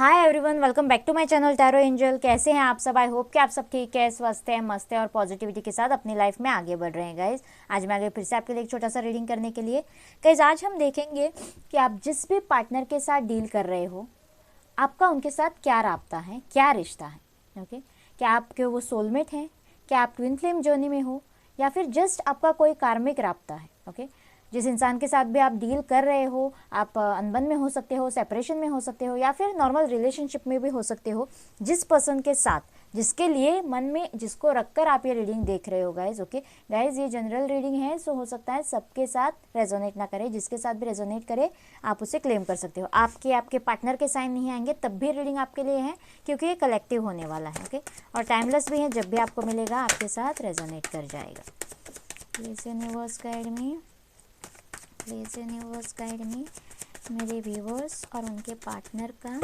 Hi everyone, welcome back to my channel tarot angel. कैसे हैं आप सब? आई होप कि आप सब ठीक है, स्वस्थ हैं, मस्त हैं और पॉजिटिविटी के साथ अपनी लाइफ में आगे बढ़ रहे हैं गाइज। आज मैं आगे फिर से आपके लिए एक छोटा सा रीडिंग करने के लिए गाइज आज हम देखेंगे कि आप जिस भी पार्टनर के साथ डील कर रहे हो, आपका उनके साथ क्या राब्ता है, क्या रिश्ता है। ओके, क्या आपके वो सोलमेट हैं, क्या आप ट्विन फ्लेम जर्नी में हो, या फिर जस्ट आपका कोई कार्मिक राब्ता है। ओके, जिस इंसान के साथ भी आप डील कर रहे हो, आप अनबन में हो सकते हो, सेपरेशन में हो सकते हो, या फिर नॉर्मल रिलेशनशिप में भी हो सकते हो। जिस पर्सन के साथ, जिसके लिए मन में जिसको रखकर आप ये रीडिंग देख रहे हो गाइज। ओके गाइज, ये जनरल रीडिंग है, सो हो सकता है सबके साथ रेजोनेट ना करे, जिसके साथ भी रेजोनेट करे आप उसे क्लेम कर सकते हो। आपके पार्टनर के साइन नहीं आएंगे तब भी रीडिंग आपके लिए है, क्योंकि ये कलेक्टिव होने वाला है। ओके, और टाइमलेस भी है, जब भी आपको मिलेगा आपके साथ रेजोनेट कर जाएगा। Please universe guide me, please universe guide मी। मेरे व्यूवर्स और उनके पार्टनर का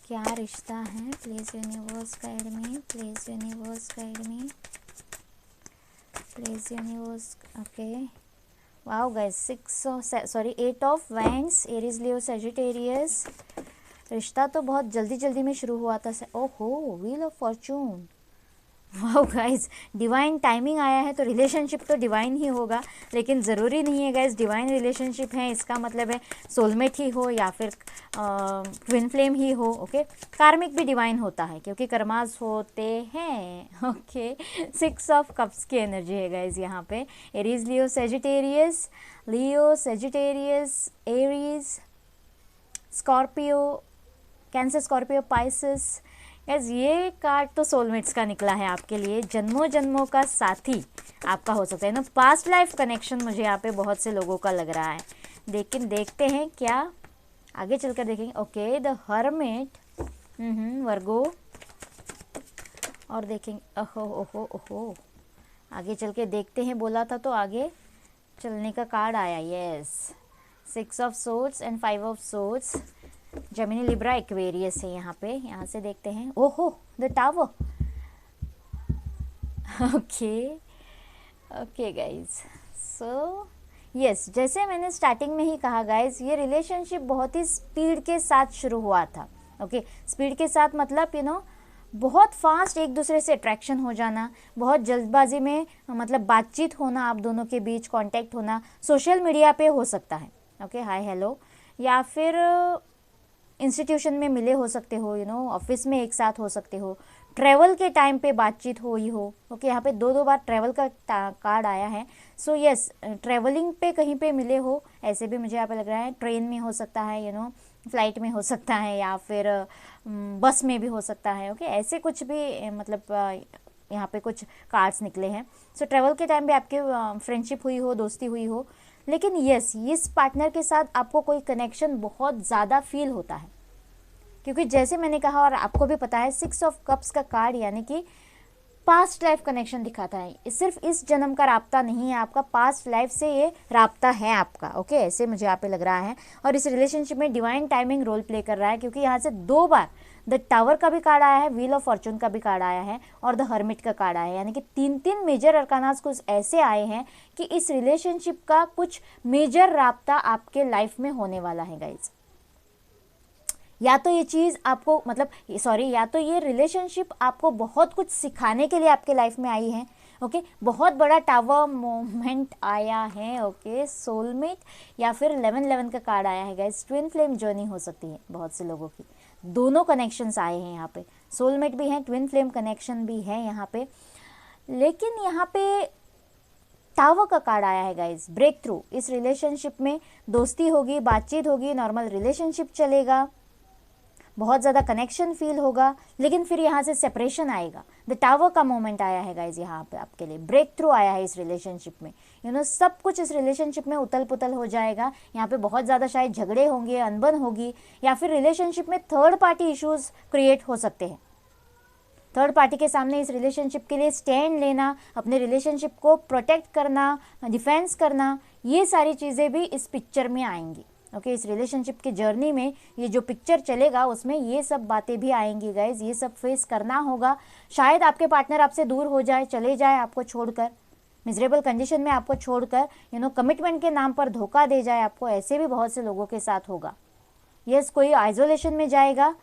क्या रिश्ता है? Please universe guide me, please universe guide me, please universe. Okay, wow guys, 8 of wands, Aries, Leo, Sagittarius. रिश्ता तो बहुत जल्दी जल्दी में शुरू हुआ था। ओहो, wheel of Fortune. Wow guys, divine timing आया है, तो रिलेशनशिप तो डिवाइन ही होगा, लेकिन ज़रूरी नहीं है गाइज डिवाइन रिलेशनशिप है इसका मतलब है सोलमेट ही हो या फिर ट्विन फ्लेम ही हो। ओके, कार्मिक भी डिवाइन होता है क्योंकि कर्मास होते हैं। ओके, 6 ऑफ कप्स की एनर्जी है गाइज यहाँ पे। Aries, Leo, Sagittarius, Leo, Sagittarius, Aries, Scorpio, Cancer, Scorpio, Pisces. Yes, ये कार्ड तो सोलमेट्स का निकला है आपके लिए। जन्मों जन्मों का साथी आपका हो सकता है ना, पास्ट लाइफ कनेक्शन मुझे यहाँ पे बहुत से लोगों का लग रहा है। लेकिन देखते हैं क्या आगे चलकर देखेंगे। ओके, द हर्मिट, वर्गो, और देखेंगे। ओहो ओहो ओहो, आगे चल के देखते हैं। बोला था तो आगे चलने का कार्ड आया। Yes, 6 of swords and 5 of swords. Gemini, Libra, Aquarius है यहाँ पे। यहाँ से देखते हैं। ओहो, the tower. Okay okay guys, so yes, जैसे मैंने स्टार्टिंग में ही कहा गाइज, ये रिलेशनशिप बहुत ही स्पीड के साथ शुरू हुआ था। ओके, स्पीड के साथ मतलब बहुत फास्ट एक दूसरे से अट्रैक्शन हो जाना, बहुत जल्दबाजी में मतलब बातचीत होना, आप दोनों के बीच कांटेक्ट होना, सोशल मीडिया पे हो सकता है। ओके, हाय हेलो, या फिर इंस्टीट्यूशन में मिले हो सकते हो, ऑफिस में एक साथ हो सकते हो, ट्रैवल के टाइम पे बातचीत हुई हो। ओके, यहाँ पे दो बार ट्रैवल का कार्ड आया है। सो यस, ट्रैवलिंग पे कहीं पे मिले हो, ऐसे भी मुझे यहाँ पे लग रहा है। ट्रेन में हो सकता है, फ्लाइट में हो सकता है, या फिर बस में भी हो सकता है। ओके, ऐसे कुछ भी मतलब यहाँ पे कुछ कार्ड्स निकले हैं। सो ट्रैवल के टाइम पे आपके फ्रेंडशिप हुई हो, दोस्ती हुई हो। लेकिन यस, इस पार्टनर के साथ आपको कोई कनेक्शन बहुत ज़्यादा फील होता है, क्योंकि जैसे मैंने कहा और आपको भी पता है, 6 ऑफ कप्स का कार्ड यानी कि पास्ट लाइफ कनेक्शन दिखाता है। सिर्फ इस जन्म का राब्ता नहीं है आपका, पास्ट लाइफ से ये राब्ता है आपका। ओके, ऐसे मुझे यहाँ पे लग रहा है। और इस रिलेशनशिप में डिवाइन टाइमिंग रोल प्ले कर रहा है, क्योंकि यहाँ से 2 बार द टावर का भी कार्ड आया है, व्हील ऑफ फॉर्चून का भी कार्ड आया है, और द हर्मिट का कार्ड आया है। यानी कि 3 मेजर अरकानास कुछ ऐसे आए हैं कि इस रिलेशनशिप का कुछ मेजर राब्ता आपके लाइफ में होने वाला है गाइज। या तो ये चीज़ आपको या तो ये रिलेशनशिप आपको बहुत कुछ सिखाने के लिए आपके लाइफ में आई है। ओके, बहुत बड़ा टावर मोमेंट आया है। ओके, सोलमेट, या फिर 11 का कार्ड आया है गाइस। ट्विन फ्लेम जर्नी हो सकती है बहुत से लोगों की। दोनों कनेक्शंस आए हैं यहाँ पे, सोलमेट भी है, ट्विन फ्लेम कनेक्शन भी है यहाँ पे। लेकिन यहाँ पे टावर का कार्ड आया है गाइस, ब्रेक थ्रू। इस रिलेशनशिप में दोस्ती होगी, बातचीत होगी, नॉर्मल रिलेशनशिप चलेगा, बहुत ज़्यादा कनेक्शन फील होगा, लेकिन फिर यहाँ से सेपरेशन आएगा। द टावर का मोमेंट आया है गाइज यहाँ पे आपके लिए, ब्रेक थ्रू आया है इस रिलेशनशिप में। सब कुछ इस रिलेशनशिप में उथल पुथल हो जाएगा। यहाँ पे बहुत ज़्यादा शायद झगड़े होंगे, अनबन होगी, या फिर रिलेशनशिप में थर्ड पार्टी इश्यूज क्रिएट हो सकते हैं। थर्ड पार्टी के सामने इस रिलेशनशिप के लिए स्टैंड लेना, अपने रिलेशनशिप को प्रोटेक्ट करना, डिफेंस करना, ये सारी चीज़ें भी इस पिक्चर में आएंगी। ओके, इस रिलेशनशिप की जर्नी में ये जो पिक्चर चलेगा उसमें ये सब बातें भी आएंगी गाइज। ये सब फेस करना होगा। शायद आपके पार्टनर आपसे दूर हो जाए, चले जाए आपको छोड़कर, मिजरेबल कंडीशन में आपको छोड़कर, कमिटमेंट के नाम पर धोखा दे जाए आपको। ऐसे भी बहुत से लोगों के साथ होगा। यस, कोई आइसोलेशन में जाएगा,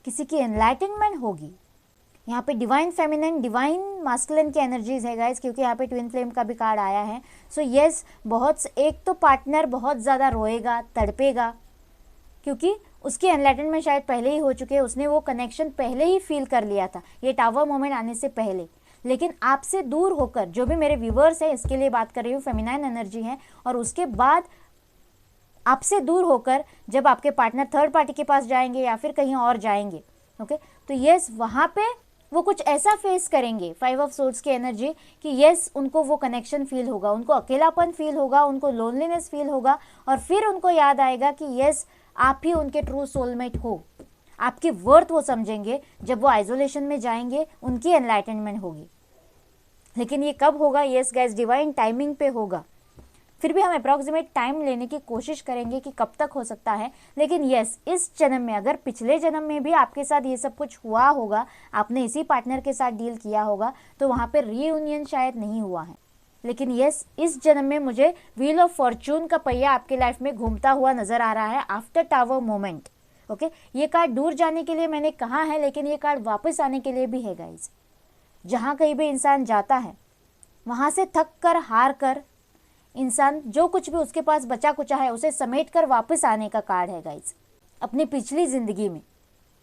किसी की एनलाइटनमेंट होगी। यहाँ पे डिवाइन फेमिनिन, डिवाइन मास्कुलिन की एनर्जीज है गाइज, क्योंकि यहाँ पे ट्विन फ्लेम का भी कार्ड आया है। सो यस, एक तो पार्टनर बहुत ज़्यादा रोएगा, तड़पेगा, क्योंकि उसकी एनलाइटनमेंट शायद पहले ही हो चुके हैं, उसने वो कनेक्शन पहले ही फील कर लिया था ये टावर मोमेंट आने से पहले। लेकिन आपसे दूर होकर, जो भी मेरे व्यूवर्स हैं इसके लिए बात कर रही हूँ, फेमिनाइन एनर्जी है, और उसके बाद आपसे दूर होकर जब आपके पार्टनर थर्ड पार्टी के पास जाएंगे या फिर कहीं और जाएंगे, ओके, तो यस वहाँ पे वो कुछ ऐसा फेस करेंगे, 5 ऑफ सोर्ड्स की एनर्जी, कि यस उनको वो कनेक्शन फील होगा, उनको अकेलापन फील होगा, उनको लोनलीनेस फील होगा, और फिर उनको याद आएगा कि यस आप ही उनके ट्रू सोलमेट हो। आपकी वर्थ वो समझेंगे जब वो आइसोलेशन में जाएंगे, उनकी एनलाइटनमेंट होगी। लेकिन ये कब होगा? यस गाइस, डिवाइन टाइमिंग पे होगा। फिर भी हम अप्रॉक्सीमेट टाइम लेने की कोशिश करेंगे कि कब तक हो सकता है। लेकिन यस, इस जन्म में, अगर पिछले जन्म में भी आपके साथ ये सब कुछ हुआ होगा, आपने इसी पार्टनर के साथ डील किया होगा, तो वहाँ पे रीयूनियन शायद नहीं हुआ है। लेकिन यस, इस जन्म में मुझे व्हील ऑफ फॉर्चून का पहिया आपके लाइफ में घूमता हुआ नजर आ रहा है आफ्टर टावर मोमेंट। ओके, ये कार्ड दूर जाने के लिए मैंने कहा है, लेकिन ये कार्ड वापस आने के लिए भी है गाइज। जहाँ कहीं भी इंसान जाता है, वहाँ से थक कर, हार कर, इंसान जो कुछ भी उसके पास बचा कुचा है उसे समेट कर वापस आने का कार्ड है गाइज, अपनी पिछली जिंदगी में।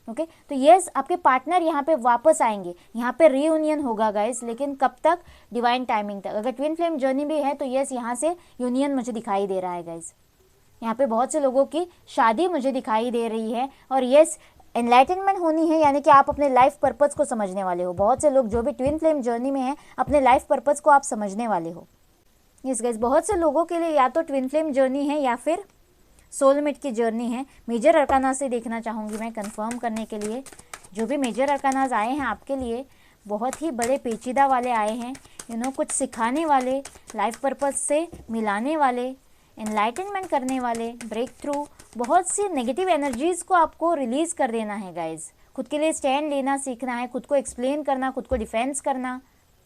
ओके, तो यस, आपके पार्टनर यहाँ पे वापस आएंगे, यहाँ पे रीयूनियन होगा गाइज। लेकिन कब तक? डिवाइन टाइमिंग तक। अगर ट्विन फ्लेम जर्नी भी है तो यस, यहाँ से यूनियन मुझे दिखाई दे रहा है गाइज। यहाँ पे बहुत से लोगों की शादी मुझे दिखाई दे रही है, और यस एनलाइटनमेंट होनी है, यानी कि आप अपने लाइफ पर्पस को समझने वाले हो। बहुत से लोग जो भी ट्विन फ्लेम जर्नी में हैं, अपने लाइफ पर्पस को आप समझने वाले हो। यस गाइज, बहुत से लोगों के लिए या तो ट्विन फ्लेम जर्नी है या फिर सोलमेट की जर्नी है। मेजर अरकाना से देखना चाहूँगी मैं कंफर्म करने के लिए। जो भी मेजर अरकानाज आए हैं आपके लिए, बहुत ही बड़े पेचीदा वाले आए हैं, कुछ सिखाने वाले, लाइफ पर्पस से मिलाने वाले, एनलाइटनमेंट करने वाले, ब्रेक थ्रू। बहुत सी नेगेटिव एनर्जीज़ को आपको रिलीज़ कर देना है गाइज। खुद के लिए स्टैंड लेना सीखना है, खुद को एक्सप्लेन करना, खुद को डिफेंस करना,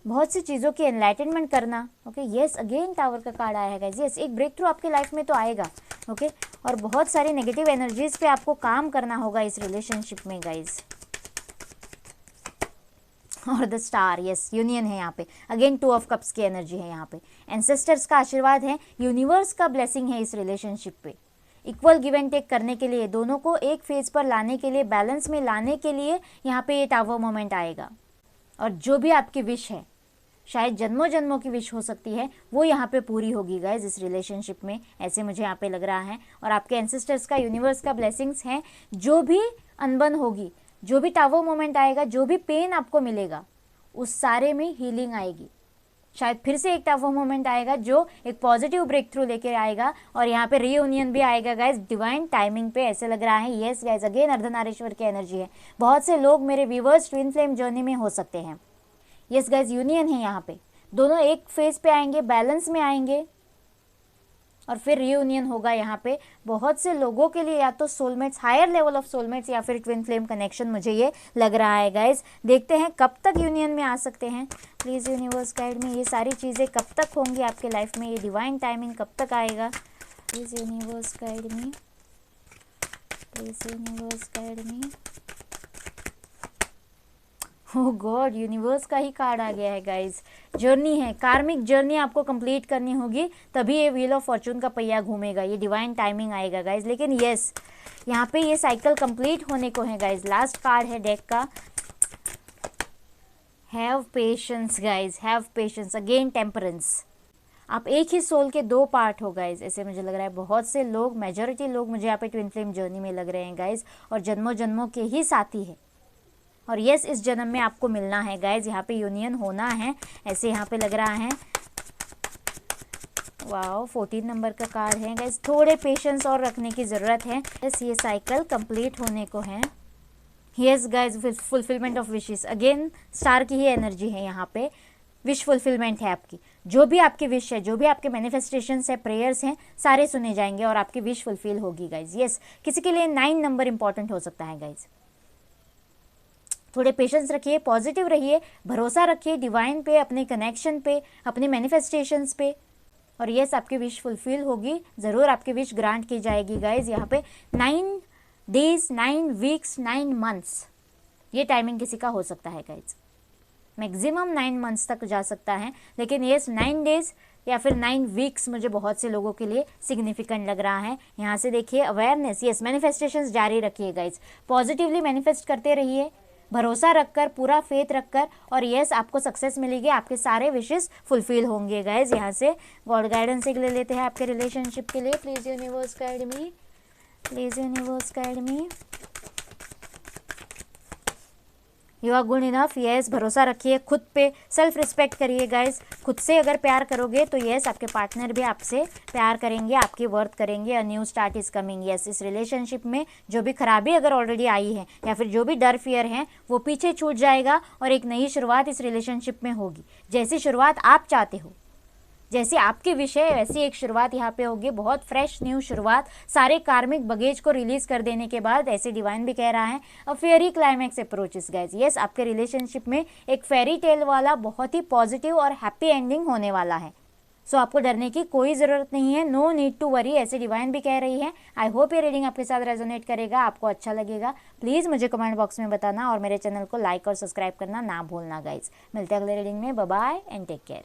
बहुत सी चीज़ों की एनलाइटनमेंट करना। ओके, यस, अगेन टावर का कार्ड आया है गाइज। यस, एक ब्रेक थ्रू आपकी लाइफ में तो आएगा। ओके, और बहुत सारी नेगेटिव एनर्जीज़ पे आपको काम करना होगा इस रिलेशनशिप में गाइज। और द स्टार, यस, यूनियन है यहाँ पे। अगेन 2 ऑफ कप्स की एनर्जी है यहाँ पे। एंसेस्टर्स का आशीर्वाद है, यूनिवर्स का ब्लेसिंग है इस रिलेशनशिप पे। इक्वल गिव एंड टेक करने के लिए, दोनों को एक फेज पर लाने के लिए, बैलेंस में लाने के लिए यहाँ पे ये टावर मोमेंट आएगा। और जो भी आपकी विश है, शायद जन्मों जन्मों की विश हो सकती है, वो यहाँ पे पूरी होगी गाइज इस रिलेशनशिप में, ऐसे मुझे यहाँ पे लग रहा है। और आपके एंसेस्टर्स का, यूनिवर्स का ब्लेसिंग्स हैं। जो भी अनबन होगी, जो भी टावर मोमेंट आएगा, जो भी पेन आपको मिलेगा, उस सारे में हीलिंग आएगी। शायद फिर से एक टावर मोमेंट आएगा जो एक पॉजिटिव ब्रेक थ्रू लेकर आएगा, और यहाँ पे रीयूनियन भी आएगा गाइज डिवाइन टाइमिंग पे, ऐसे लग रहा है। यस गाइज, अगेन अर्धनारीश्वर की एनर्जी है। बहुत से लोग मेरे व्यूवर्स ट्विन फ्लेम जर्नी में हो सकते हैं। यस गाइज, यूनियन है यहाँ पे, दोनों एक फेज पे आएंगे, बैलेंस में आएंगे, और फिर रीयूनियन होगा यहाँ पे। बहुत से लोगों के लिए या तो soulmates, higher level of soulmates, या फिर ट्विन फ्लेम कनेक्शन, मुझे ये लग रहा है गाइज। देखते हैं कब तक यूनियन में आ सकते हैं। प्लीज़ यूनिवर्स गाइड में, ये सारी चीज़ें कब तक होंगी आपके लाइफ में, ये डिवाइन टाइमिंग कब तक आएगा। Please universe guide me, please universe guide me. Oh God, universe का ही कार्ड आ गया है गाइज। जर्नी है, कार्मिक जर्नी आपको कंप्लीट करनी होगी, तभी ये व्हील ऑफ फॉर्चून का पहिया घूमेगा, ये डिवाइन टाइमिंग आएगा गाइज। लेकिन यस, यहाँ पे ये साइकिल कंप्लीट होने को है गाइज। लास्ट कार्ड है डेक का, have patience guys, have patience. Again temperance. आप एक ही सोल के 2 पार्ट हो गाइज, ऐसे मुझे लग रहा है। बहुत से लोग, मेजॉरिटी लोग मुझे यहाँ पे ट्विन फ्लेम जर्नी में लग रहे हैं गाइज, और जन्मों जन्मों के ही साथी है। और यस, इस जन्म में आपको मिलना है गाइज, यहाँ पे यूनियन होना है, ऐसे यहाँ पे लग रहा है। वाओ, 14 नंबर का कार्ड है गाइज। थोड़े पेशेंस और रखने की ज़रूरत है। यस, ये साइकिल कंप्लीट होने को है। Yes guys, fulfilment of wishes. Again star की ही एनर्जी है यहाँ पे। विश फुलफिलमेंट है आपकी, जो भी आपकी विश है, जो भी आपके मैनिफेस्टेशंस है, प्रेयर्स हैं, सारे सुने जाएंगे और आपकी विश फुलफिल होगी गाइज। यस, किसी के लिए 9 नंबर इंपॉर्टेंट हो सकता है गाइज। थोड़े पेशेंस रखिए, पॉजिटिव रहिए, भरोसा रखिए डिवाइन पे, अपने कनेक्शन पे, अपने मैनिफेस्टेशंस पे, और यस आपकी विश फुलफिल होगी, ज़रूर आपकी विश ग्रांट की जाएगी गाइज। यहाँ पे 9 डेज, 9 वीक्स, 9 मंथ्स ये टाइमिंग किसी का हो सकता है गाइज, मैक्सिमम 9 मंथ्स तक जा सकता है, लेकिन ये 9 डेज या फिर 9 वीक्स मुझे बहुत से लोगों के लिए सिग्निफिकेंट लग रहा है। यहाँ से देखिए अवेयरनेस, यस मैनिफेस्टेशंस जारी रखिए गाइज, पॉजिटिवली मैनिफेस्ट करते रहिए, भरोसा रखकर, पूरा फेथ रखकर, और यस आपको सक्सेस मिलेगी, आपके सारे विशेस फुलफिल होंगे गाइज। यहाँ से गॉड गाइडेंस एक ले लेते हैं आपके रिलेशनशिप के लिए। Please universe guide me, please universe guide me. You are good enough, yes भरोसा रखिए खुद पे, सेल्फ रिस्पेक्ट करिए गाइज। खुद से अगर प्यार करोगे तो यस आपके पार्टनर भी आपसे प्यार करेंगे, आपकी वर्थ करेंगे। A new start is coming, yes इस रिलेशनशिप में जो भी खराबी अगर ऑलरेडी आई है या फिर जो भी डर फियर है वो पीछे छूट जाएगा और एक नई शुरुआत इस रिलेशनशिप में होगी। जैसी शुरुआत आप चाहते हो, जैसी आपकी विषय, वैसी एक शुरुआत यहाँ पे होगी, बहुत फ्रेश न्यू शुरुआत। सारे कार्मिक बगेज को रिलीज कर देने के बाद, ऐसे डिवाइन भी कह रहा है, a fairy climax approaches guys. Yes आपके रिलेशनशिप में एक फेरी टेल वाला बहुत ही पॉजिटिव और हैप्पी एंडिंग होने वाला है। सो आपको डरने की कोई ज़रूरत नहीं है, नो नीड टू वरी, ऐसे डिवाइन भी कह रही है। आई होप ये रीडिंग आपके साथ रेजोनेट करेगा, आपको अच्छा लगेगा। प्लीज़ मुझे कमेंट बॉक्स में बताना और मेरे चैनल को लाइक और सब्सक्राइब करना ना भूलना गाइज। मिलते हैं अगले रीडिंग में, bye bye and take care.